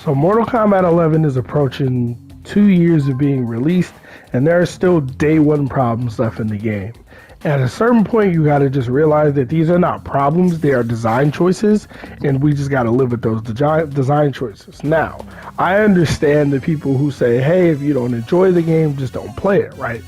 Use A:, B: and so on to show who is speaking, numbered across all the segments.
A: So Mortal Kombat 11 is approaching 2 years of being released, and there are still day one problems left in the game. At a certain point, you got to just realize that these are not problems, they are design choices, and we just got to live with those design choices. Now, I understand the people who say, hey, if you don't enjoy the game, just don't play it, right?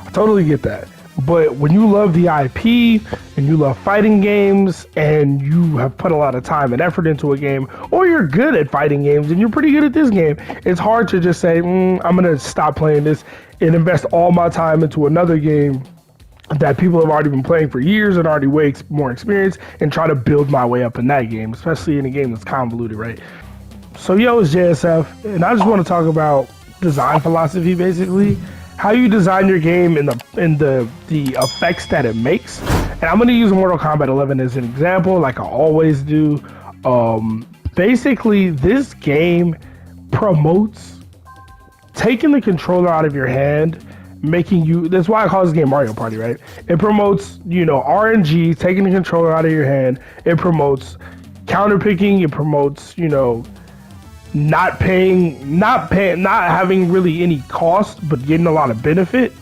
A: I totally get that. But when you love the IP and you love fighting games and you have put a lot of time and effort into a game, or you're good at fighting games and you're pretty good at this game, it's hard to just say, I'm going to stop playing this and invest all my time into another game that people have already been playing for years and already way more experience and try to build my way up in that game, especially in a game that's convoluted, right? So yo, it's JSF, and I just want to talk about design philosophy, basically. How you design your game and the effects that it makes. And I'm going to use Mortal Kombat 11 as an example, like I always do. Basically, this game promotes taking the controller out of your hand, making you, that's why I call this game Mario Party, right? It promotes, RNG, taking the controller out of your hand. It promotes counterpicking. It promotes, not having really any cost, but getting a lot of benefit.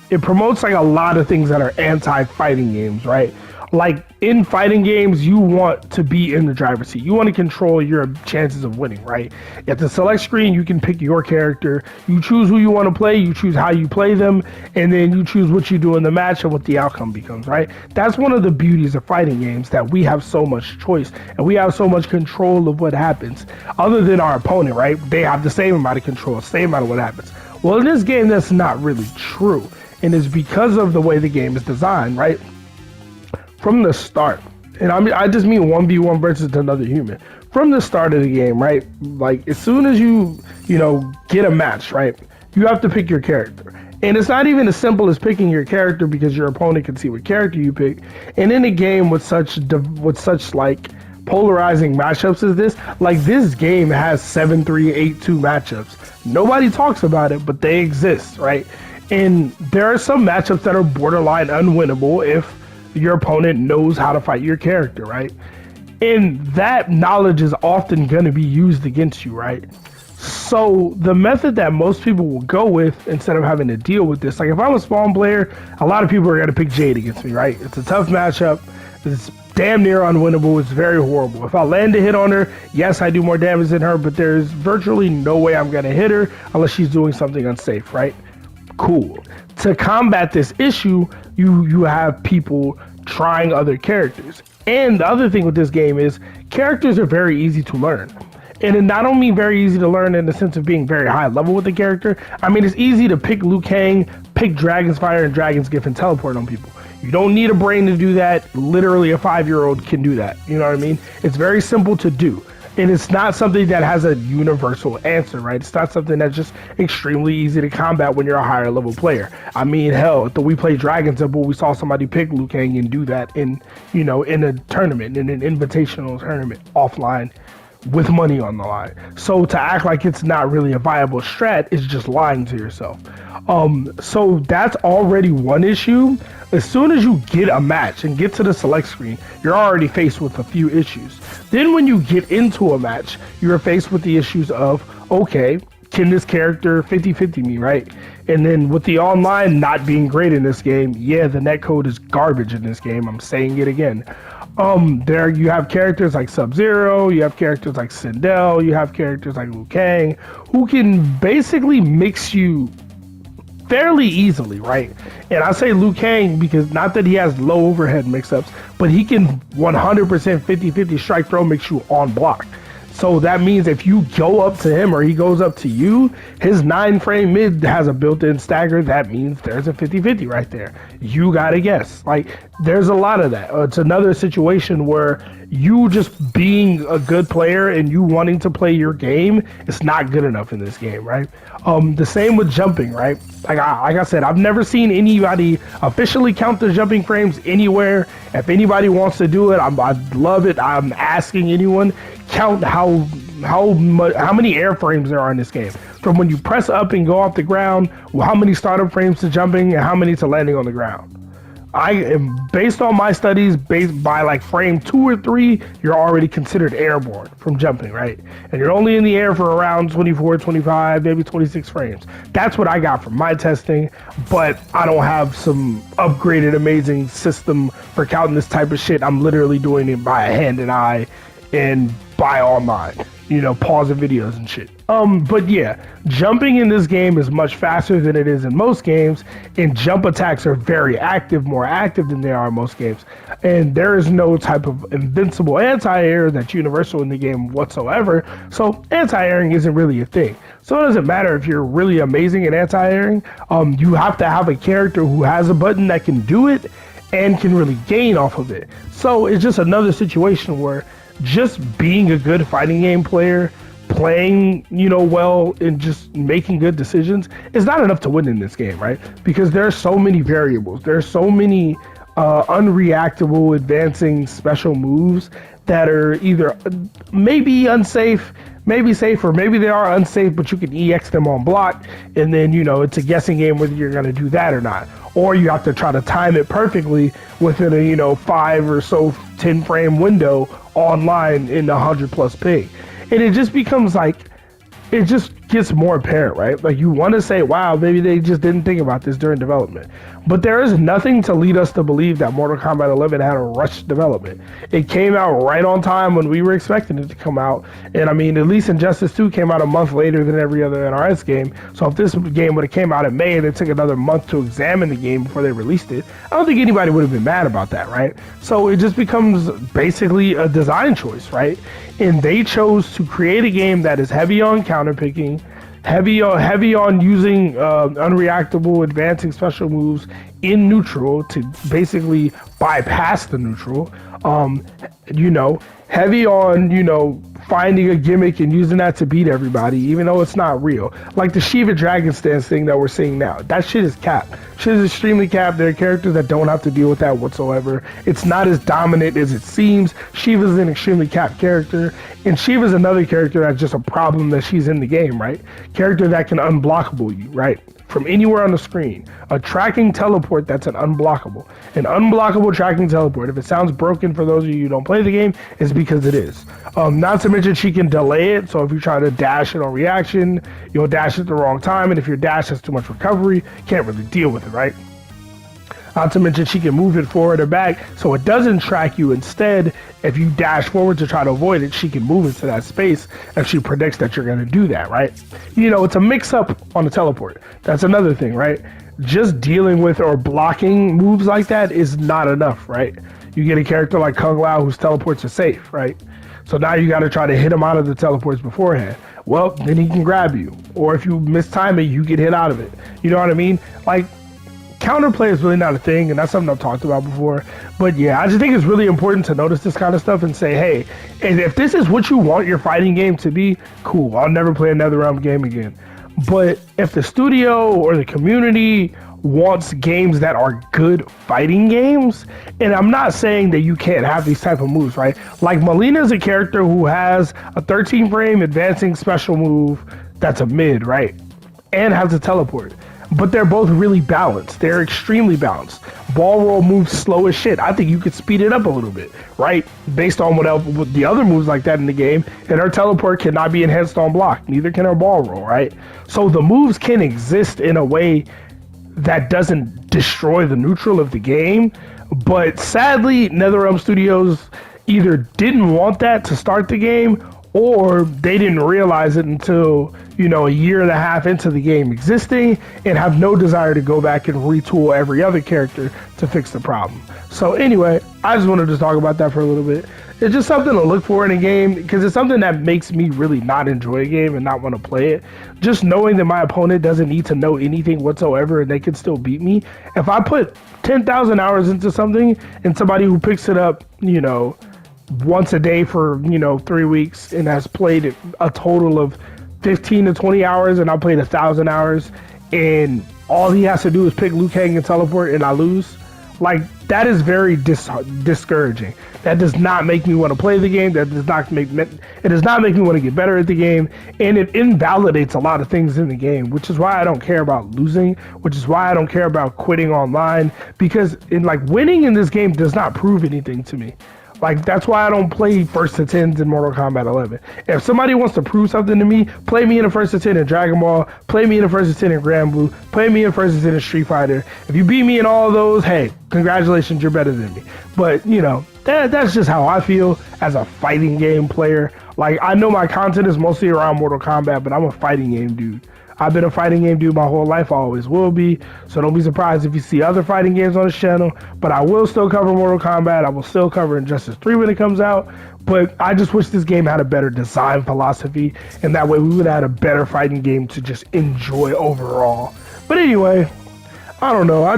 A: It promotes like a lot of things that are anti-fighting games, right? Like in fighting games, you want to be in the driver's seat. You want to control your chances of winning, right? At the select screen, you can pick your character. You choose who you want to play. You choose how you play them. And then you choose what you do in the match and what the outcome becomes, right? That's one of the beauties of fighting games, that we have so much choice and we have so much control of what happens. Other than our opponent, right? They have the same amount of control, same amount of what happens. Well, in this game, that's not really true. And it's because of the way the game is designed, right? From the start, and I just mean 1v1 versus another human. From the start of the game, right? Like as soon as you get a match, right? You have to pick your character. And it's not even as simple as picking your character, because your opponent can see what character you pick. And in a game with such like polarizing matchups as this, like this game has 7-3, 8-2 matchups. Nobody talks about it, but they exist, right? And there are some matchups that are borderline unwinnable if your opponent knows how to fight your character, right? And that knowledge is often going to be used against you, right? So the method that most people will go with, instead of having to deal with this, like if I'm a Spawn player, a lot of people are going to pick Jade against me, right? It's a tough matchup. It's damn near unwinnable. It's very horrible. If I land a hit on her, yes, I do more damage than her, but there's virtually no way I'm going to hit her unless she's doing something unsafe, right? Cool. To combat this issue, you have people trying other characters. And the other thing with this game is characters are very easy to learn. And it not only very easy to learn in the sense of being very high level with the character, I mean, it's easy to pick Liu Kang, pick Dragon's Fire and Dragon's Gift and teleport on people. You don't need a brain to do that. Literally a 5-year-old can do that. You know what I mean? It's very simple to do. And it's not something that has a universal answer, right? It's not something that's just extremely easy to combat when you're a higher level player. I mean, hell, we played Dragon Temple, we saw somebody pick Liu Kang and do that in a tournament, in an invitational tournament, offline, with money on the line. So to act like it's not really a viable strat is just lying to yourself. So that's already one issue. As soon as you get a match and get to the select screen, you're already faced with a few issues. Then when you get into a match, you're faced with the issues of, okay, can this character 50-50 me, right? And then with the online not being great in this game, yeah, the netcode is garbage in this game. I'm saying it again. There you have characters like Sub-Zero, you have characters like Sindel, you have characters like Liu Kang, who can basically mix you fairly easily, right? And I say Liu Kang because not that he has low overhead mix-ups, but he can 100% 50-50 strike throw mix you on block. So that means if you go up to him or he goes up to you, his 9-frame mid has a built-in stagger. That means there's a 50-50 right there. You gotta guess. Like, there's a lot of that. It's another situation where you just being a good player and you wanting to play your game, it's not good enough in this game, right? The same with jumping, right? Like I said, I've never seen anybody officially count the jumping frames anywhere. If anybody wants to do it, I'd love it. I'm asking anyone, count how many airframes there are in this game. From when you press up and go off the ground, how many startup frames to jumping and how many to landing on the ground. I am based on my studies, based by like frame 2 or 3, you're already considered airborne from jumping, right? And you're only in the air for around 24, 25, maybe 26 frames. That's what I got from my testing, but I don't have some upgraded amazing system for counting this type of shit. I'm literally doing it by hand and eye and by online, pausing videos and shit. But yeah, jumping in this game is much faster than it is in most games, and jump attacks are very active, more active than they are in most games. And there is no type of invincible anti-air that's universal in the game whatsoever, so anti-airing isn't really a thing. So it doesn't matter if you're really amazing at anti-airing, you have to have a character who has a button that can do it and can really gain off of it. So it's just another situation where just being a good fighting game player, playing, well, and just making good decisions is not enough to win in this game, right? Because there are so many variables. There are so many unreactable advancing special moves that are either maybe unsafe, maybe safe, or maybe they are unsafe, but you can EX them on block, and then, it's a guessing game whether you're going to do that or not. Or you have to try to time it perfectly within a, 5 or so 10 frame window online in 100+ ping. And it just becomes like, it just gets more apparent, right? Like, you want to say, wow, maybe they just didn't think about this during development. But there is nothing to lead us to believe that Mortal Kombat 11 had a rushed development. It came out right on time when we were expecting it to come out. And I mean, at least Injustice 2 came out a month later than every other NRS game. So if this game would have came out in May and it took another month to examine the game before they released it, I don't think anybody would have been mad about that, right? So it just becomes basically a design choice, right? And they chose to create a game that is heavy on counterpicking, heavy on using unreactable advancing special moves in neutral to basically bypass the neutral. Heavy on, finding a gimmick and using that to beat everybody, even though it's not real. Like the Shiva Dragon Stance thing that we're seeing now. That shit is cap. Shit is extremely cap. There are characters that don't have to deal with that whatsoever. It's not as dominant as it seems. Shiva's an extremely cap character, and Shiva's another character that's just a problem that she's in the game, right? Character that can unblockable you, right? From anywhere on the screen. A tracking teleport that's an unblockable. An unblockable tracking teleport. If it sounds broken for those of you who don't play the game, it's because it is. Not to mention she can delay it, so if you try to dash it on reaction, you'll dash at the wrong time, and if your dash has too much recovery, you can't really deal with it, right? Not to mention she can move it forward or back so it doesn't track you. Instead, if you dash forward to try to avoid it, she can move into that space if she predicts that you're going to do that, right? It's a mix-up on the teleport. That's another thing, right? Just dealing with or blocking moves like that is not enough, right? You get a character like Kung Lao whose teleports are safe, right? So now you got to try to hit him out of the teleports beforehand. Well, then he can grab you. Or if you mistime it, you get hit out of it. You know what I mean? Like, counterplay is really not a thing, and that's something I've talked about before. But yeah, I just think it's really important to notice this kind of stuff and say, hey, and if this is what you want your fighting game to be, cool, I'll never play another NetherRealm game again. But if the studio or the community wants games that are good fighting games, and I'm not saying that you can't have these type of moves, right? Like Melina is a character who has a 13 frame advancing special move that's a mid, right? And has a teleport. But they're both really balanced. They're extremely balanced. Ball roll moves slow as shit. I think you could speed it up a little bit, right? Based on what the other moves like that in the game. And her teleport cannot be enhanced on block. Neither can her ball roll, right? So the moves can exist in a way that doesn't destroy the neutral of the game. But sadly, NetherRealm Studios either didn't want that to start the game, or they didn't realize it until, a year and a half into the game existing, and have no desire to go back and retool every other character to fix the problem. So anyway, I just wanted to talk about that for a little bit. It's just something to look for in a game, because it's something that makes me really not enjoy a game and not want to play it. Just knowing that my opponent doesn't need to know anything whatsoever and they can still beat me. If I put 10,000 hours into something and somebody who picks it up, once a day for 3 weeks and has played a total of 15 to 20 hours, and I played 1,000 hours, and all he has to do is pick Liu Kang and teleport and I lose, like, that is very discouraging. That does not make me want to play the game. That does not make it does not make me want to get better at the game, and it invalidates a lot of things in the game, which is why I don't care about losing, which is why I don't care about quitting online, because winning in this game does not prove anything to me. Like, that's why I don't play first to 10s in Mortal Kombat 11. If somebody wants to prove something to me, play me in a first to 10 in Dragon Ball, play me in a first to 10 in Grand Blue, play me in a first to 10 in Street Fighter. If you beat me in all of those, hey, congratulations, you're better than me. But, you know, that's just how I feel as a fighting game player. Like, I know my content is mostly around Mortal Kombat, but I'm a fighting game dude. I've been a fighting game dude my whole life. I always will be. So don't be surprised if you see other fighting games on this channel. But I will still cover Mortal Kombat. I will still cover Injustice 3 when it comes out. But I just wish this game had a better design philosophy. And that way we would have had a better fighting game to just enjoy overall. But anyway, I don't know. I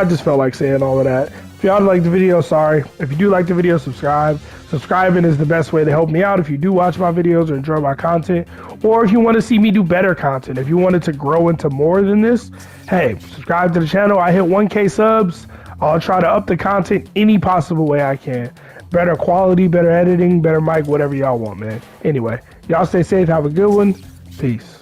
A: just felt like saying all of that. If y'all like the video, sorry. If you do like the video, subscribe. Subscribing is the best way to help me out if you do watch my videos or enjoy my content. Or if you want to see me do better content, if you wanted to grow into more than this, hey, subscribe to the channel. I hit 1K subs. I'll try to up the content any possible way I can. Better quality, better editing, better mic, whatever y'all want, man. Anyway, y'all stay safe. Have a good one. Peace.